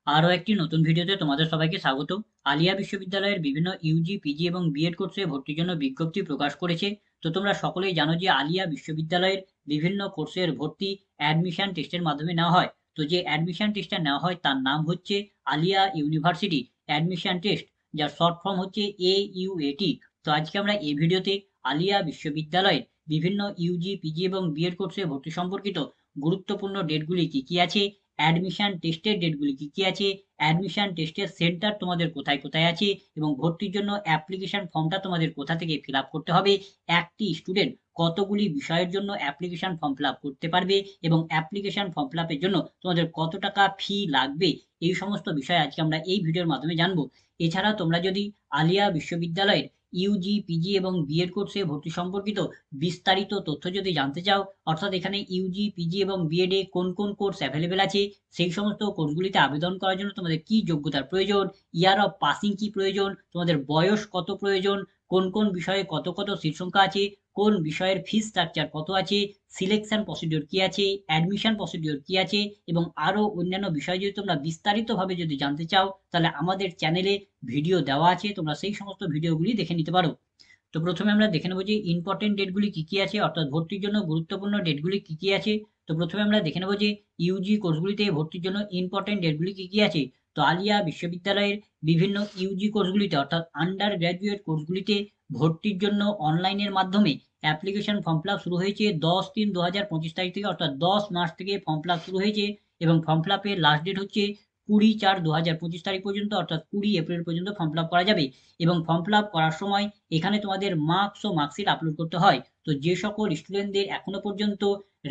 আরও একটি নতুন ভিডিওতে তোমাদের সবাইকে স্বাগত। আলিয়া বিশ্ববিদ্যালয়ের বিভিন্ন ইউজি, পিজি এবং বিএড কোর্সে ভর্তির জন্য বিজ্ঞপ্তি প্রকাশ করেছে। তো তোমরা সকলেই জানো যে আলিয়া বিশ্ববিদ্যালয়ের বিভিন্ন কোর্সের ভর্তি অ্যাডমিশন টেস্টের মাধ্যমে নেওয়া হয়। তো যে অ্যাডমিশন টেস্টটা নেওয়া হয় তার নাম হচ্ছে আলিয়া ইউনিভার্সিটি অ্যাডমিশন টেস্ট, যার শর্ট ফর্ম হচ্ছে AUAT। তো আজকে আমরা এই ভিডিওতে আলিয়া বিশ্ববিদ্যালয়ের বিভিন্ন ইউজি, পিজি এবং বিএড কোর্সে ভর্তি সম্পর্কিত গুরুত্বপূর্ণ ডেটগুলি কি কি আছে, অ্যাডমিশন টেস্টের ডেটগুলি কি কি আছে, অ্যাডমিশন টেস্টের সেন্টার তোমাদের কোথায় কোথায় আছে, এবং ভর্তির জন্য অ্যাপ্লিকেশন ফর্মটা তোমাদের কোথা থেকে ফিল আপ করতে হবে, একটি স্টুডেন্ট কতগুলি বিষয়ের জন্য অ্যাপ্লিকেশন ফর্ম ফিল আপ করতে পারবে, এবং অ্যাপ্লিকেশন ফর্ম ফিল আপের জন্য তোমাদের কত টাকা ফি লাগবে, এই সমস্ত বিষয় আজকে আমরা এই ভিডিওর মাধ্যমে জানবো। এছাড়া তোমরা যদি আলিয়া বিশ্ববিদ্যালয়ের ইউজি, পিজি এবং বিএড কোর্সে ভর্তি সম্পর্কিত বিস্তারিত তথ্য যদি জানতে চাও, অর্থাৎ এখানে ইউজি, পিজি এবং বিএড এ কোন কোন কোর্স অ্যাভেলেবেল আছে, সেই সমস্ত কোর্সগুলিতে আবেদন করার জন্য তোমাদের কি যোগ্যতার প্রয়োজন, ইয়ার অফ পাসিং কি প্রয়োজন, তোমাদের বয়স কত প্রয়োজন, কোন কোন বিষয়ে কত কত সিট সংখ্যা আছে, কোন বিষয়ের ফিস স্ট্রাকচার কত আছে, সিলেকশন প্রসিডিওর কি আছে, অ্যাডমিশন প্রসিডিওর কি আছে, এবং আরো অন্যান্য বিষয় যদি তোমরা বিস্তারিতভাবে যদি জানতে চাও, তাহলে আমাদের চ্যানেলে ভিডিও দেওয়া আছে, তোমরা সেই সমস্ত ভিডিওগুলি দেখে নিতে পারো। তো প্রথমে আমরা দেখে নেবো যে ইম্পর্টেন্ট ডেটগুলি কি কি আছে, অর্থাৎ ভর্তির জন্য গুরুত্বপূর্ণ ডেটগুলি কি কি আছে। তো প্রথমে আমরা দেখে নেবো যে ইউজি কোর্সগুলিতে ভর্তির জন্য ইম্পর্টেন্ট ডেটগুলি কি কি আছে। তো আলিয়া বিশ্ববিদ্যালয়ের বিভিন্ন ইউজি কোর্সগুলিতে, অর্থাৎ আন্ডার গ্র্যাজুয়েট কোর্সগুলিতে ভর্তির জন্য অনলাইনের মাধ্যমে অ্যাপ্লিকেশন ফর্ম ফিল আপ শুরু হয়েছে 10/3/2025 তারিখ থেকে, অর্থাৎ 10 মার্চ থেকে ফর্ম ফিল আপ শুরু হয়েছে, এবং ফর্ম ফিল আপের লাস্ট ডেট হচ্ছে 20/4/2025 তারিখ পর্যন্ত, অর্থাৎ 20 এপ্রিল পর্যন্ত ফর্ম ফিল আপ করা যাবে। এবং ফর্ম ফিল আপ করার সময় এখানে তোমাদের মার্কস ও মার্কশিট আপলোড করতে হয়। তো যে সকল স্টুডেন্টদের এখনো পর্যন্ত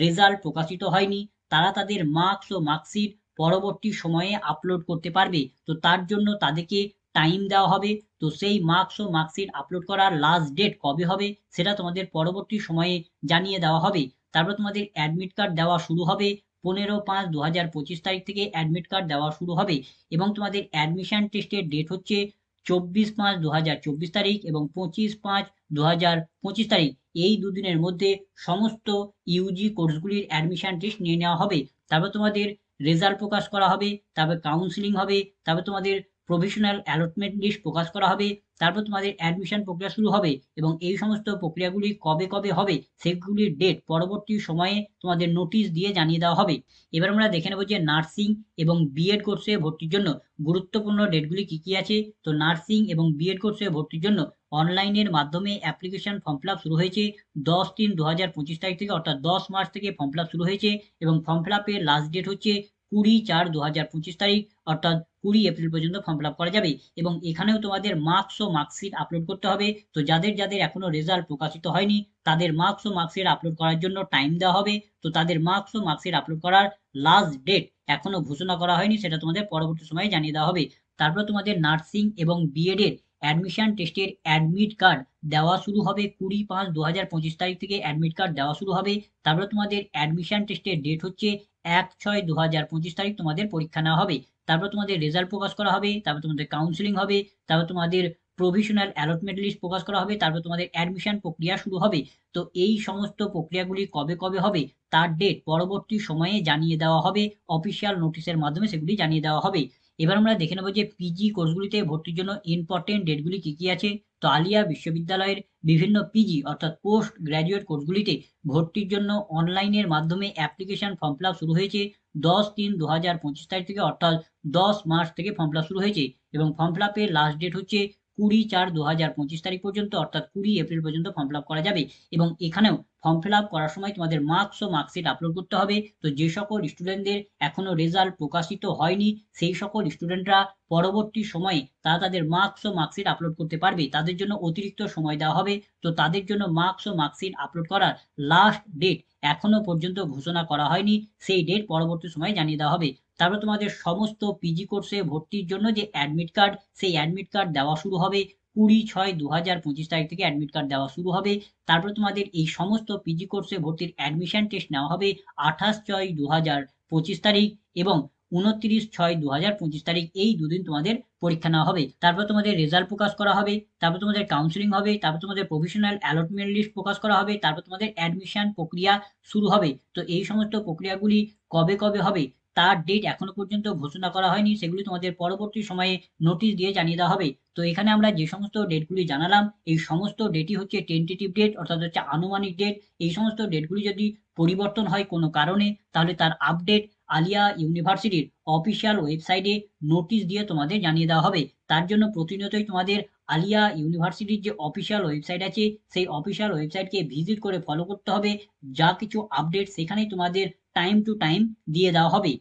রেজাল্ট প্রকাশিত হয়নি, তারা তাদের মার্কস ও মার্কশিট পরবর্তী সময়ে আপলোড করতে পারবে। তো তার জন্য তাদেরকে টাইম দেওয়া হবে। তো সেই মার্কস ও মার্কশিট আপলোড করার লাস্ট ডেট কবে হবে সেটা তোমাদের পরবর্তী সময়ে জানিয়ে দেওয়া হবে। তারপর তোমাদের অ্যাডমিট কার্ড দেওয়া শুরু হবে। 15/5/2025 তারিখ থেকে অ্যাডমিট কার্ড দেওয়া শুরু হবে, এবং তোমাদের অ্যাডমিশন টেস্টের ডেট হচ্ছে 24/5/2024 তারিখ এবং 25/5/2025 তারিখ। এই দুদিনের মধ্যে সমস্ত ইউজি কোর্সগুলির অ্যাডমিশন টেস্ট নিয়ে নেওয়া হবে। তারপর তোমাদের রেজাল্ট প্রকাশ করা হবে, তারপর কাউন্সিলিং হবে, তারপর তোমাদের প্রভিশনাল অ্যালটমেন্ট লিস্ট প্রকাশ করা হবে, তারপর তোমাদের অ্যাডমিশন প্রক্রিয়া শুরু হবে। এবং এই সমস্ত প্রক্রিয়াগুলি কবে কবে হবে সেগুলির ডেট পরবর্তী সময়ে তোমাদের নোটিশ দিয়ে জানিয়ে দেওয়া হবে। এবার আমরা দেখে নেব যে নার্সিং এবং বিএড কোর্সে ভর্তির জন্য গুরুত্বপূর্ণ ডেটগুলি কি কি আছে। তো নার্সিং এবং বিএড কোর্সে ভর্তির জন্য অনলাইনের মাধ্যমে অ্যাপ্লিকেশন ফর্ম ফিল আপ শুরু হয়েছে 10/3/2025 তারিখ থেকে, অর্থাৎ 10 মার্চ থেকে ফর্ম ফিল আপ শুরু হয়েছে, এবং ফর্ম ফিল আপের লাস্ট ডেট হচ্ছে 20/4/2025 তারিখ, অর্থাৎ 20 এপ্রিল পর্যন্ত ফর্ম ফিল আপ করা যাবে। এবং এখানেও তোমাদের মার্কস ও মার্কশিট আপলোড করতে হবে। তো যাদের যাদের এখনো রেজাল্ট প্রকাশিত হয়নি, তাদের মার্কস ও মার্কশিট আপলোড করার জন্য টাইম দেওয়া হবে। তো তাদের মার্কস ও মার্কশিট আপলোড করার লাস্ট ডেট এখনো ঘোষণা করা হয়নি, সেটা তোমাদের পরবর্তী সময়ে জানিয়ে দেওয়া হবে। তারপর তোমাদের নার্সিং এবং বিএড এর অ্যাডমিশন টেস্টের অ্যাডমিট কার্ড দেওয়া শুরু হবে 20/5/2025 তারিখ থেকে অ্যাডমিট কার্ড দেওয়া শুরু হবে। তারপর তোমাদের অ্যাডমিশন টেস্টের ডেট হচ্ছে 1/6/2025 তারিখ তোমাদের পরীক্ষা নেওয়া হবে। তারপর তোমাদের রেজাল্ট প্রকাশ করা হবে, তারপর তোমাদের কাউন্সিলিং হবে, তারপর তোমাদের প্রভিশনাল অ্যালটমেন্ট লিস্ট প্রকাশ করা হবে, তারপর তোমাদের অ্যাডমিশন প্রক্রিয়া শুরু হবে। তো এই সমস্ত প্রক্রিয়াগুলি কবে কবে হবে তার ডেট পরবর্তী সময়ে জানিয়ে দেওয়া হবে, অফিসিয়াল নোটিশের মাধ্যমে সেগুলি জানিয়ে দেওয়া হবে। এবার আমরা দেখে নেবো যে পিজি কোর্সগুলিতে ভর্তির জন্য ইম্পর্টেন্ট ডেটগুলি কি কি আছে। তো আলিয়া বিশ্ববিদ্যালয়ের বিভিন্ন পিজি অর্থাৎ পোস্ট গ্র্যাজুয়েট কোর্সগুলিতে ভর্তির জন্য অনলাইনের মাধ্যমে অ্যাপ্লিকেশন ফর্ম ফিল আপ শুরু হয়েছে 10/3/2025 তারিখ থেকে, অর্থাৎ 10 মার্চ থেকে ফর্ম ফিল আপ শুরু হয়েছে, এবং ফর্ম ফিল আপের লাস্ট ডেট হচ্ছে 20/4/2025 তারিখ পর্যন্ত, অর্থাৎ 20 এপ্রিল পর্যন্ত ফর্ম ফিল আপ করা যাবে। এবং এখানেও ফর্ম ফিল আপ করার সময় তোমাদের মার্কস ও মার্কশিট আপলোড করতে হবে। তো যে সকল স্টুডেন্টদের এখনো রেজাল্ট প্রকাশিত হয়নি, সেই সকল স্টুডেন্টরা পরবর্তী সময়ে তারা তাদের মার্কস ও মার্কশিট আপলোড করতে পারবে, তাদের জন্য অতিরিক্ত সময় দেওয়া হবে। তো তাদের জন্য মার্কস ও মার্কশিট আপলোড করার লাস্ট ডেট এখনো পর্যন্ত ঘোষণা করা হয়নি, সেই ডেট পরবর্তী সময়ে জানিয়ে দেওয়া হবে। তারপর তোমাদের সমস্ত পিজি কোর্সে ভর্তির জন্য যে অ্যাডমিট কার্ড, সেই অ্যাডমিট কার্ড দেওয়া শুরু হবে 20/6/2025 তারিখ থেকে অ্যাডমিট কার্ড দেওয়া শুরু হবে। তারপর তোমাদের এই সমস্ত পিজি কোর্সে ভর্তির অ্যাডমিশন টেস্ট নেওয়া হবে 28/6/2025 তারিখ এবং 29/6/2025 তারিখ, এই দুদিন তোমাদের পরীক্ষা নেওয়া হবে। তারপর তোমাদের রেজাল্ট প্রকাশ করা হবে, তারপর তোমাদের কাউন্সিলিং হবে, তারপর তোমাদের প্রভিশনাল অ্যালটমেন্ট লিস্ট প্রকাশ করা হবে, তারপর তোমাদের অ্যাডমিশন প্রক্রিয়া শুরু হবে। তো এই সমস্ত প্রক্রিয়াগুলি কবে কবে হবে তার ডেট এখনো পর্যন্ত ঘোষণা করা হয়নি, সেগুলি তোমাদের পরবর্তী সময়ে নোটিশ দিয়ে জানিয়ে দেওয়া হবে। তো এখানে আমরা যে সমস্ত ডেটগুলি জানালাম, এই সমস্ত ডেটই হচ্ছে টেন্টেটিভ ডেট, অর্থাৎ হচ্ছে আনুমানিক ডেট। এই সমস্ত ডেটগুলি যদি পরিবর্তন হয় কোনো কারণে, তাহলে তার আপডেট আলিয়া ইউনিভার্সিটির অফিসিয়াল ওয়েবসাইটে নোটিশ দিয়ে তোমাদের জানিয়ে দেওয়া হবে। তার জন্য প্রতিনিয়তই তোমাদের আলিয়া ইউনিভার্সিটির যে অফিসিয়াল ওয়েবসাইট আছে, সেই অফিসিয়াল ওয়েবসাইটকে ভিজিট করে ফলো করতে হবে। যা কিছু আপডেট সেখানেই তোমাদের টাইম টু টাইম দিয়ে দেওয়া হবে।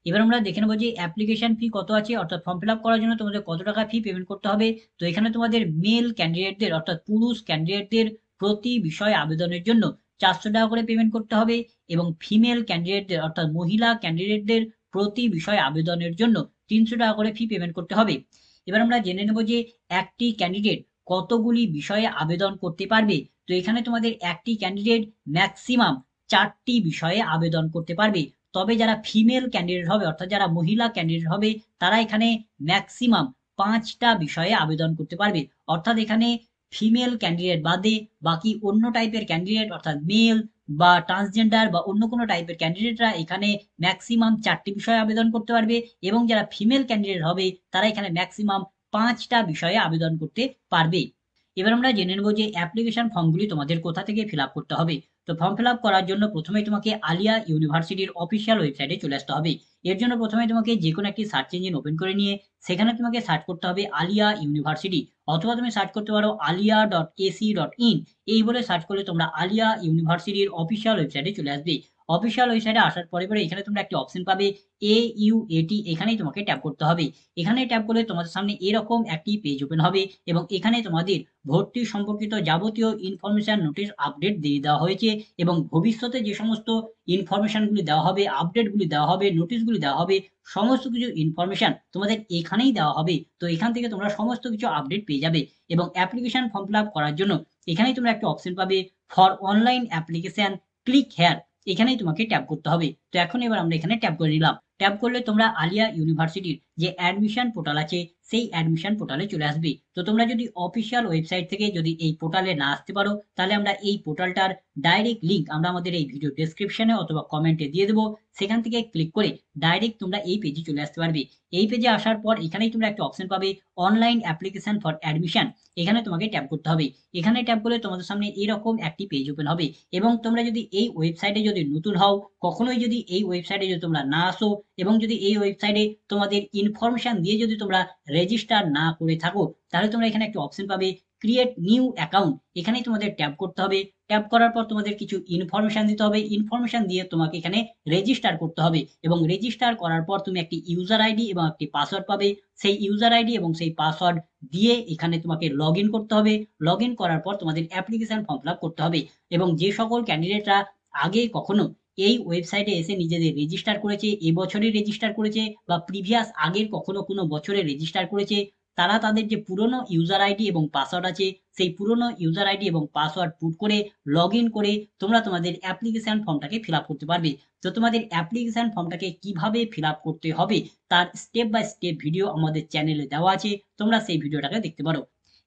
এবার আমরা দেখে নেবো যে অ্যাপ্লিকেশন ফি কত আছে, অর্থাৎ ফর্ম ফিল আপ করার জন্য তোমাদের কত টাকা ফি পেমেন্ট করতে হবে। তো এখানে তোমাদের মেল ক্যান্ডিডেটদের অর্থাৎ পুরুষ ক্যান্ডিডেটদের প্রতি বিষয় আবেদনের জন্য 400 টাকা করে পেমেন্ট করতে হবে, এবং ফিমেল ক্যান্ডিডেটদের অর্থাৎ মহিলা ক্যান্ডিডেটদের প্রতি বিষয় আবেদনের জন্য 300 টাকা করে ফি পেমেন্ট করতে হবে। এবার আমরা জেনে নেব যে একটি ক্যান্ডিডেট কতগুলি বিষয়ে আবেদন করতে পারবে। তো এখানে তোমাদের একটি ক্যান্ডিডেট ম্যাক্সিমাম 4টি বিষয়ে আবেদন করতে পারবে। তবে যারা ফিমেল ক্যান্ডিডেট হবে অর্থাৎ যারা মহিলা ক্যান্ডিডেট হবে, তারা এখানে ম্যাক্সিমাম 5টা বিষয়ে আবেদন করতে পারবে। অর্থাৎ এখানে ফিমেল ক্যান্ডিডেট বাদে বাকি অন্য টাইপের ক্যান্ডিডেট অর্থাৎ মেল বা ট্রান্সজেন্ডার বা অন্য কোনো টাইপের ক্যান্ডিডেটরা এখানে ম্যাক্সিমাম 4টি বিষয়ে আবেদন করতে পারবে, এবং যারা ফিমেল ক্যান্ডিডেট হবে তারা এখানে ম্যাক্সিমাম 5টা বিষয়ে আবেদন করতে পারবে। এবার আমরা জেনে নেব যে অ্যাপ্লিকেশন ফর্মগুলি তোমাদের কোথা থেকে ফিল আপ করতে হবে। তো ফর্ম ফিল আপ করার জন্য প্রথমেই তোমাকে আলিয়া ইউনিভার্সিটির অফিসিয়াল ওয়েবসাইটে চলে আসতে হবে। এর জন্য প্রথমে তোমাকে যে কোনো একটি সার্চ ইঞ্জিন ওপেন করে নিয়ে সেখানে তোমাকে সার্চ করতে হবে আলিয়া ইউনিভার্সিটি, অথবা তুমি সার্চ করতে পারো alia.ac.in। এই বলে সার্চ করলে তোমরা আলিয়া ইউনিভার্সিটির অফিসিয়াল ওয়েবসাইটে চলে আসবে। অফিসিয়াল ওয়েবসাইটে আসার পরে পরে এখানে তোমরা একটি অপশন পাবে AUAT, এখানেই তোমাকে ট্যাপ করতে হবে। এখানে ট্যাপ করলে তোমাদের সামনে এরকম একটি পেজ ওপেন হবে, এবং এখানে তোমাদের ভর্তি সম্পর্কিত যাবতীয় ইনফরমেশন নোটিশ আপডেট দিয়ে দেওয়া হয়েছে, এবং ভবিষ্যতে যে সমস্ত ইনফরমেশনগুলি দেওয়া হবে, আপডেটগুলি দেওয়া হবে, নোটিশগুলি দেওয়া হবে, সমস্ত কিছু ইনফরমেশন তোমাদের এখানেই দেওয়া হবে। তো এখান থেকে তোমরা সমস্ত কিছু আপডেট পেয়ে যাবে। এবং অ্যাপ্লিকেশন ফর্ম ফিল আপ করার জন্য এখানেই তোমরা একটা অপশন পাবে for online application, click here, এখানেই তোমাকে ট্যাপ করতে হবে। তো এখন এবার আমরা এখানে ট্যাপ করে নিলাম। ট্যাপ করলে তোমরা আলিয়া ইউনিভার্সিটির যে অ্যাডমিশন পোর্টাল আছে সেই অ্যাডমিশন পোর্টালে চলে আসবে। তো তোমরা যদি অফিসিয়াল ওয়েবসাইট থেকে যদি এই পোর্টালে না আসতে পারো, তাহলে আমরা এই পোর্টালটার ডাইরেক্ট লিঙ্ক আমরা আমাদের এই ভিডিও ডেসক্রিপশনে অথবা কমেন্টে দিয়ে দেবো। সেখান থেকে ক্লিক করে ডাইরেক্ট তোমরা এই পেজে চলে আসতে পারবে। এই পেজে আসার পর এখানেই তোমরা একটা অপশন পাবে অনলাইন অ্যাপ্লিকেশন ফর অ্যাডমিশন, এখানে তোমাকে ট্যাপ করতে হবে। এখানে ট্যাপ করলে তোমাদের সামনে এরকম একটি পেজ ওপেন হবে, এবং তোমরা যদি এই ওয়েবসাইটে যদি নতুন হও, কখনোই যদি এই ওয়েবসাইটে যদি তোমরা না আসো, এবং যদি এই ওয়েবসাইটে তোমাদের ইনফরমেশন দিয়ে যদি তোমরা রেজিস্টার না করে থাকো, তাহলে তোমরা এখানে একটা অপশন পাবে ক্রিয়েট নিউ অ্যাকাউন্ট, এখানেই তোমাদের ট্যাপ করতে হবে। ট্যাপ করার পর তোমাদের কিছু ইনফরমেশন দিতে হবে, ইনফরমেশন দিয়ে তোমাকে এখানে রেজিস্টার করতে হবে, এবং রেজিস্টার করার পর তুমি একটি ইউজার আইডি এবং একটি পাসওয়ার্ড পাবে। সেই ইউজার আইডি এবং সেই পাসওয়ার্ড দিয়ে এখানে তোমাকে লগ ইন করতে হবে। লগ ইন করার পর তোমাদের অ্যাপ্লিকেশন ফর্ম ফিল আপ করতে হবে। এবং যে সকল ক্যান্ডিডেটরা আগে কখনো এই ওয়েবসাইটে এসে নিজেদের রেজিস্টার করেছে, এবছরই রেজিস্টার করেছে বা প্রিভিয়াস আগের কখনো কোনো বছরে রেজিস্টার করেছে, তারা তাদের যে পুরনো ইউজার আইডি এবং পাসওয়ার্ড আছে সেই পুরনো ইউজার আইডি এবং পাসওয়ার্ড পুট করে লগ ইন করে তোমরা তোমাদের অ্যাপ্লিকেশন ফর্মটাকে ফিল আপ করতে পারবে। তো তোমাদের অ্যাপ্লিকেশন ফর্মটাকে কিভাবে ফিল আপ করতে হবে তার স্টেপ বাই স্টেপ ভিডিও আমাদের চ্যানেলে দেওয়া আছে, তোমরা সেই ভিডিওটাকে দেখতে পারো।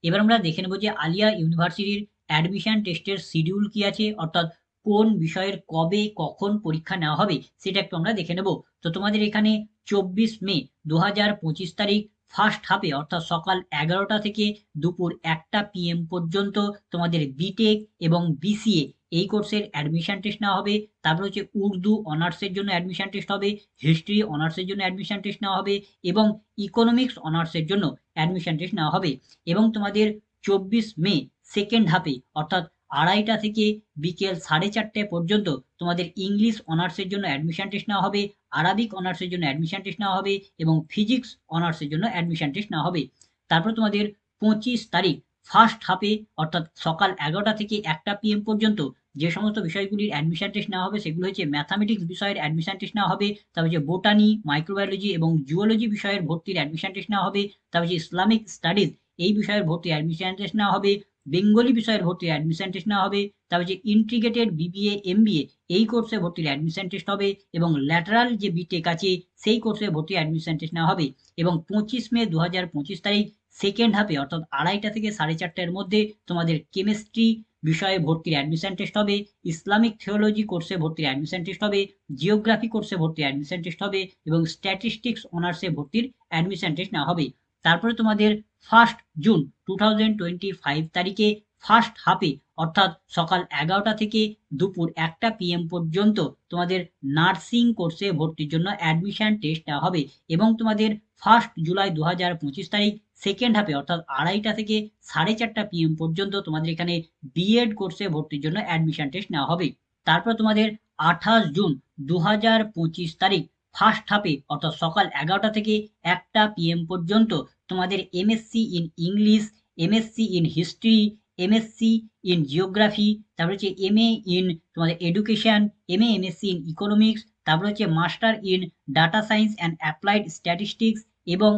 এবার আমরা দেখে নেবো যে আলিয়া ইউনিভার্সিটির অ্যাডমিশন টেস্টের শিডিউল কি আছে, অর্থাৎ কোন বিষয়ের কবে কখন পরীক্ষা নেওয়া হবে সেটা একটু আমরা দেখে নেব। তো তোমাদের এখানে 24 মে 2025 তারিখ ফার্স্ট হাফে অর্থাৎ সকাল 11টা থেকে দুপুর 1টা PM পর্যন্ত তোমাদের বিটেক এবং বিসিএ এই কোর্সের অ্যাডমিশন টেস্ট নেওয়া হবে। তারপর হচ্ছে উর্দু অনার্সের জন্য অ্যাডমিশন টেস্ট হবে, হিস্ট্রি অনার্সের জন্য অ্যাডমিশন টেস্ট নেওয়া হবে, এবং ইকোনমিক্স অনার্সের জন্য অ্যাডমিশন টেস্ট নেওয়া হবে। এবং তোমাদের 24 মে সেকেন্ড হাফে অর্থাৎ 2:30টা থেকে বিকেল 4:30 পর্যন্ত তোমাদের ইংলিশ অনার্সের জন্য অ্যাডমিশন টেস্ট নেওয়া হবে, আরবিক অনার্সের জন্য অ্যাডমিশন টেস্ট নেওয়া হবে, এবং ফিজিক্স অনার্সের জন্য অ্যাডমিশন টেস্ট নেওয়া হবে। তারপর তোমাদের 25 তারিখ ফার্স্ট হাফে অর্থাৎ সকাল 11টা থেকে 1টা PM পর্যন্ত যে সমস্ত বিষয়গুলির অ্যাডমিশন টেস্ট নেওয়া হবে সেগুলো হচ্ছে ম্যাথামেটিক্স বিষয়ের অ্যাডমিশন টেস্ট নেওয়া হবে, তারপর হচ্ছে বোটানি, মাইক্রোবায়োলজি এবং জুওলজি বিষয়ের ভর্তির অ্যাডমিশন টেস্ট নেওয়া হবে, তারপর হচ্ছে ইসলামিক স্টাডিজ এই বিষয়ের ভর্তি অ্যাডমিশন টেস্ট নেওয়া হবে, বেঙ্গলি বিষয়ের ভর্তির অ্যাডমিশন টেস্ট নেওয়া হবে। তারপর যে ইন্টিগ্রেটেড বিবিএ এমবিএ এই কোর্সে ভর্তির অ্যাডমিশন টেস্ট হবে, এবং ল্যাটারাল যে বিটেক আছে সেই কোর্সে ভর্তির অ্যাডমিশন টেস্ট নেওয়া হবে। এবং 25 মে 2025 তারিখ সেকেন্ড হাফে অর্থাৎ 2:30টা থেকে 4:30টার মধ্যে তোমাদের কেমিস্ট্রি বিষয়ে ভর্তির অ্যাডমিশন টেস্ট হবে, ইসলামিক থিওলজি কোর্সে ভর্তির অ্যাডমিশন টেস্ট হবে, জিওগ্রাফি কোর্সে ভর্তির অ্যাডমিশন টেস্ট হবে, এবং স্ট্যাটিস্টিক্স অনার্সে ভর্তির অ্যাডমিশন টেস্ট নেওয়া হবে। তারপরে তোমাদের 1 জুন 2025 তারিখে ফার্স্ট হাফে অর্থাৎ সকাল 11টা থেকে দুপুর 1টা PM পর্যন্ত তোমাদের নার্সিং কোর্সে ভর্তির জন্য অ্যাডমিশন টেস্ট নেওয়া হবে। এবং তোমাদের 1 জুলাই 2025 তারিখ সেকেন্ড হাফে অর্থাৎ 2:30টা থেকে 4:30 PM পর্যন্ত তোমাদের এখানে বিএড কোর্সে ভর্তির জন্য অ্যাডমিশন টেস্ট নেওয়া হবে। তারপর তোমাদের 28 জুন 2025 তারিখ ফার্স্ট হাফে অর্থাৎ সকাল 11টা থেকে 1টা PM পর্যন্ত তোমাদের MSc in English, MSc in history, MSc in geography, তারপর হচ্ছে এমএ ইন তোমাদের এডুকেশন, এমএসসি ইন ইকোনমিক্স, তারপর হচ্ছে master in data science and applied statistics এবং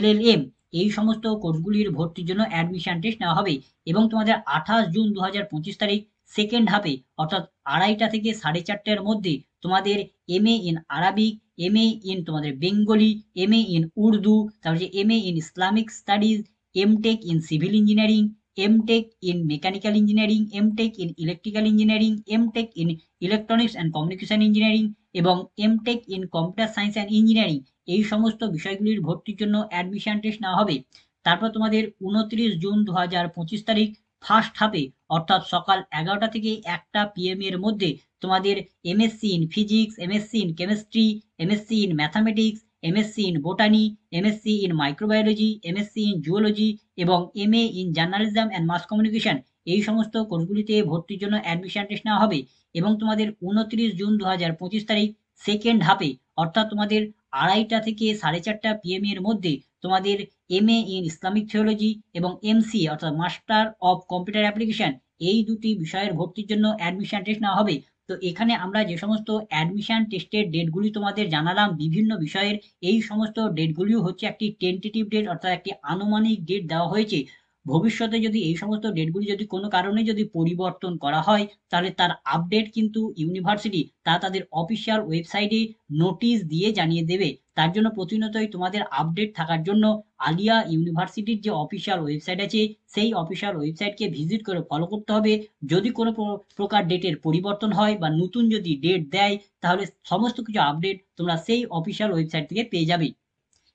LLM এই সমস্ত কোর্সগুলির ভর্তির জন্য অ্যাডমিশন টেস্ট নেওয়া হবে। এবং তোমাদের 28 জুন 2025 তারিখ সেকেন্ড হাফে অর্থাৎ 2:30টা থেকে 4:30টার মধ্যে তোমাদের MA in Arabic, MA in তোমাদের বেঙ্গলি, এমএ ইন উর্দু, তারপর যে MA in Islamic studies, MTech in civil engineering, MTech in mechanical engineering, MTech in electrical engineering, MTech in electronics and communication engineering এবং MTech in computer science and engineering এই সমস্ত বিষয়গুলির ভর্তির জন্য admission test নেওয়া হবে। তারপর তোমাদের 29 জুন 2025 তারিখ ফার্স্ট হাফে অর্থাৎ সকাল 11টা থেকে 1টা PM এর মধ্যে তোমাদের MSc in physics, MSc in chemistry, MSc in mathematics, MSc in botany, MSc in microbiology, MSc in zoology এবং MA in journalism and mass communication এই সমস্ত কোর্সগুলিতে ভর্তির জন্য অ্যাডমিশন টেস্ট নেওয়া হবে। এবং তোমাদের 29 জুন 2025 তারিখ সেকেন্ড হাফে অর্থাৎ তোমাদের 2:30টা থেকে 4:30 PM এর মধ্যে তোমাদের এমএ ইন ইসলামিক থিওলজি এবং এমসি অর্থাৎ মাস্টার অফ কম্পিউটার অ্যাপ্লিকেশন এই দুটি বিষয়ের ভর্তির জন্য অ্যাডমিশন টেস্ট নেওয়া হবে। তো এখানে আমরা যে সমস্ত অ্যাডমিশন টেস্টের ডেটগুলি তোমাদের জানালাম বিভিন্ন বিষয়ের, এই সমস্ত ডেটগুলিও হচ্ছে একটি টেন্টেটিভ ডেট অর্থাৎ একটি আনুমানিক ডেট দেওয়া হয়েছে। ভবিষ্যতে যদি এই সমস্ত ডেটগুলি যদি কোনো কারণে যদি পরিবর্তন করা হয় তাহলে তার আপডেট কিন্তু ইউনিভার্সিটি তাদের অফিসিয়াল ওয়েবসাইটে নোটিশ দিয়ে জানিয়ে দেবে। তার জন্য প্রতিনিয়তই তোমাদের আপডেট থাকার জন্য আলিয়া ইউনিভার্সিটির যে অফিসিয়াল ওয়েবসাইট আছে সেই অফিসিয়াল ওয়েবসাইটকে ভিজিট করে ফলো করতে হবে। যদি কোনো প্রকার ডেটের পরিবর্তন হয় বা নতুন যদি ডেট দেয় তাহলে সমস্ত কিছু আপডেট তোমরা সেই অফিসিয়াল ওয়েবসাইট থেকে পেয়ে যাবে।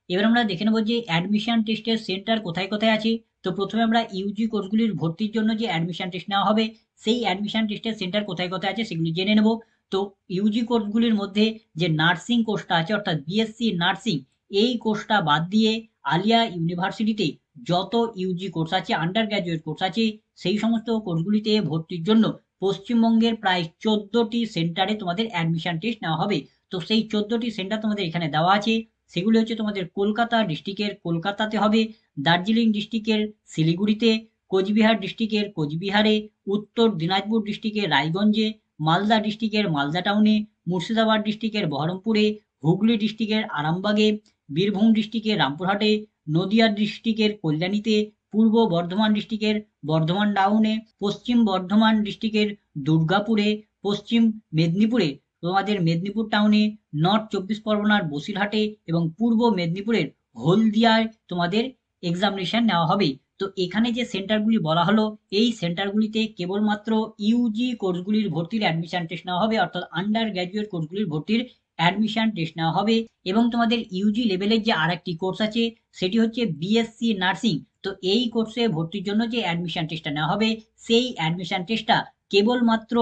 এবার আমরা দেখে নেবো যে অ্যাডমিশন টেস্টের সেন্টার কোথায় কোথায় আছে। তো প্রথমে আমরা ইউজি কোর্সগুলির ভর্তির জন্য যে অ্যাডমিশন টেস্ট নেওয়া হবে সেই অ্যাডমিশন টেস্টের সেন্টার কোথায় কোথায় আছে সেগুলি জেনে নেব। তো ইউজি কোর্সগুলির মধ্যে যে নার্সিং কোর্সটা আছে অর্থাৎ বিএসসি নার্সিং এই কোর্সটা বাদ দিয়ে আলিয়া ইউনিভার্সিটিতে যত ইউজি কোর্স আছে আন্ডার গ্র্যাজুয়েট কোর্স আছে সেই সমস্ত কোর্সগুলিতে ভর্তির জন্য পশ্চিমবঙ্গের প্রায় 14টি সেন্টারে তোমাদের অ্যাডমিশন টেস্ট নেওয়া হবে। তো সেই 14টি সেন্টার তোমাদের এখানে দেওয়া আছে। সেগুলি হচ্ছে তোমাদের কলকাতা ডিস্ট্রিক্টের কলকাতাতে হবে, দার্জিলিং ডিস্ট্রিক্টের শিলিগুড়িতে, কোচবিহার ডিস্ট্রিক্টের কোচবিহারে, উত্তর দিনাজপুর ডিস্ট্রিক্টের রায়গঞ্জে, মালদা ডিস্ট্রিক্টের মালদা টাউনে, মুর্শিদাবাদ ডিস্ট্রিক্টের বহরমপুরে, হুগলি ডিস্ট্রিক্টের আরামবাগে, বীরভূম ডিস্ট্রিক্টের রামপুরহাটে, নদিয়া ডিস্ট্রিক্টের কল্যাণীতে, পূর্ব বর্ধমান ডিস্ট্রিক্টের বর্ধমান টাউনে, পশ্চিম বর্ধমান ডিস্ট্রিক্টের দুর্গাপুরে, পশ্চিম মেদিনীপুরে তোমাদের মেদিনীপুর টাউনে, নর্থ 24 পরগনার বসিরহাটে এবং পূর্ব মেদিনীপুরের হলদিয়ায় তোমাদের এক্সামিনেশন নেওয়া হবে। তো এখানে যে সেন্টারগুলি বলা হলো এই সেন্টারগুলিতে কেবলমাত্র ইউজি কোর্সগুলির ভর্তির অ্যাডমিশন টেস্ট নেওয়া হবে অর্থাৎ আন্ডার গ্র্যাজুয়েট কোর্সগুলির ভর্তির অ্যাডমিশন টেস্ট নেওয়া হবে। এবং তোমাদের ইউজি লেভেলের যে আরেকটি কোর্স আছে সেটি হচ্ছে বিএসসি নার্সিং। তো এই কোর্সে ভর্তির জন্য যে অ্যাডমিশন টেস্টটা নেওয়া হবে সেই অ্যাডমিশন টেস্টটা কেবলমাত্র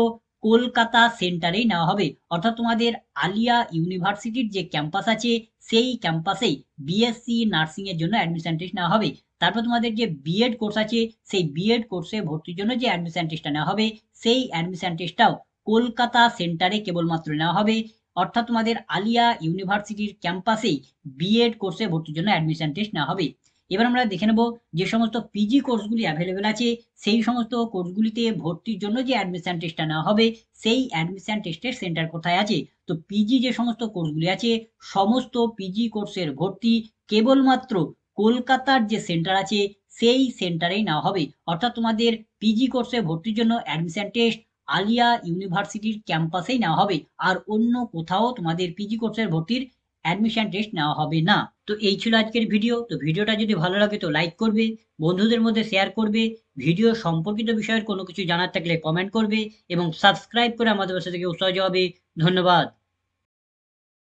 কলকাতা সেন্টারেই নেওয়া হবে। অর্থাৎ তোমাদের আলিয়া ইউনিভার্সিটির যে ক্যাম্পাস আছে সেই ক্যাম্পাসেই বিএসসি নার্সিং এর জন্য অ্যাডমিশন টেস্ট নেওয়া হবে। তারপর তোমাদের যে বিএড কোর্স আছে সেই বিএড কোর্সে ভর্তির জন্য যে অ্যাডমিশন টেস্টটা নেওয়া হবে সেই অ্যাডমিশন টেস্টটাও কলকাতা সেন্টারে কেবলমাত্র নেওয়া হবে। অর্থাৎ তোমাদের আলিয়া ইউনিভার্সিটির ক্যাম্পাসেই বিএড কোর্সে ভর্তির জন্য অ্যাডমিশন টেস্ট নেওয়া হবে। এবার আমরা দেখে নেব যে সমস্ত পিজি কোর্সগুলি অ্যাভেলেবেল আছে সেই সমস্ত কোর্সগুলিতে ভর্তির জন্য যে অ্যাডমিশন টেস্টটা নেওয়া হবে সেই অ্যাডমিশন টেস্টের সেন্টার কোথায় আছে। তো পিজি যে সমস্ত কোর্সগুলি আছে সমস্ত পিজি কোর্সের ভর্তি কেবলমাত্র কলকাতার যে সেন্টার আছে সেই সেন্টারেই নেওয়া হবে। অর্থাৎ তোমাদের পিজি কোর্সে ভর্তির জন্য অ্যাডমিশন টেস্ট আলিয়া ইউনিভার্সিটির ক্যাম্পাসেই নেওয়া হবে, আর অন্য কোথাও তোমাদের পিজি কোর্সের ভর্তির অ্যাডমিশন টেস্ট নেওয়া হবে না। তো এই ছিল আজকের ভিডিও। তো ভিডিওটা যদি ভালো লাগে তো লাইক করবে, বন্ধুদের মধ্যে শেয়ার করবে, ভিডিও সম্পর্কিত বিষয়ের কোনো কিছু জানার থাকলে কমেন্ট করবে এবং সাবস্ক্রাইব করে আমাদের পাশে থেকে উৎসাহ যোগাবে। ধন্যবাদ।